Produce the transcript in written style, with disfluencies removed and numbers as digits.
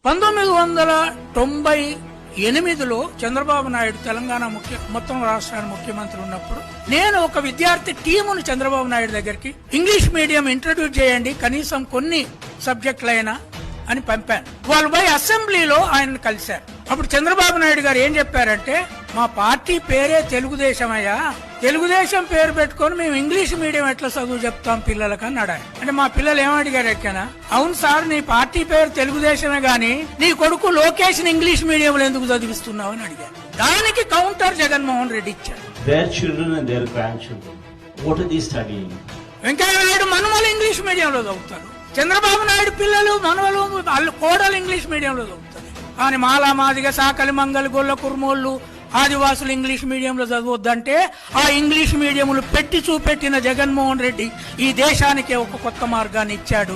1998లో చంద్రబాబు నాయుడు తెలంగాణ మొత్తం రాష్ట్రానికి ముఖ్యమంత్రి ఉన్నప్పుడు నేను ఒక విద్యార్థి టీమును చంద్రబాబు నాయుడు దగ్గరికి ఇంగ్లీష్ మీడియం ఇంట్రడ్యూస్ చేయండి కనీసం కొన్ని సబ్జెక్టులైనా అని పంపాను. వాళ్ళు పోయి అసెంబ్లీలో ఆయన కలిశారు. అప్పుడు చంద్రబాబు నాయుడు గారు ఏం చెప్పారంటే, మా పార్టీ పేరే తెలుగుదేశం అయ్యా, తెలుగుదేశం పేరు పెట్టుకొని మేము ఇంగ్లీష్ మీడియం ఎట్లా చదువు చెప్తాం పిల్లలకు అన్నాడు. అంటే మా పిల్లలు ఏమడిగారు ఎక్కనా, అవును సార్ నీ పార్టీ పేరు తెలుగుదేశమే గాని నీ కొడుకు లోకేష్ ఇంగ్లీష్ మీడియంలో ఎందుకు చదివిస్తున్నావు అని అడిగారు. దానికి కౌంటర్ జగన్మోహన్ రెడ్డి ఇచ్చారు. వెంకయ్య నాయుడు మనవలు ఇంగ్లీష్ మీడియంలో చదువుతారు, చంద్రబాబు నాయుడు పిల్లలు మనవలు వాళ్ళు కోడలు ఇంగ్లీష్ మీడియంలో చదువుతారు. కానీ మాలా మాదిగ సాకలి మంగళ గొల్ల కుర్మోళ్ళు ఆదివాసులు ఇంగ్లీష్ మీడియంలో చదవద్దంటే ఆ ఇంగ్లీష్ మీడియంలు పెట్టి చూపెట్టిన జగన్మోహన్ రెడ్డి ఈ దేశానికి ఒక కొత్త మార్గాన్ని ఇచ్చాడు.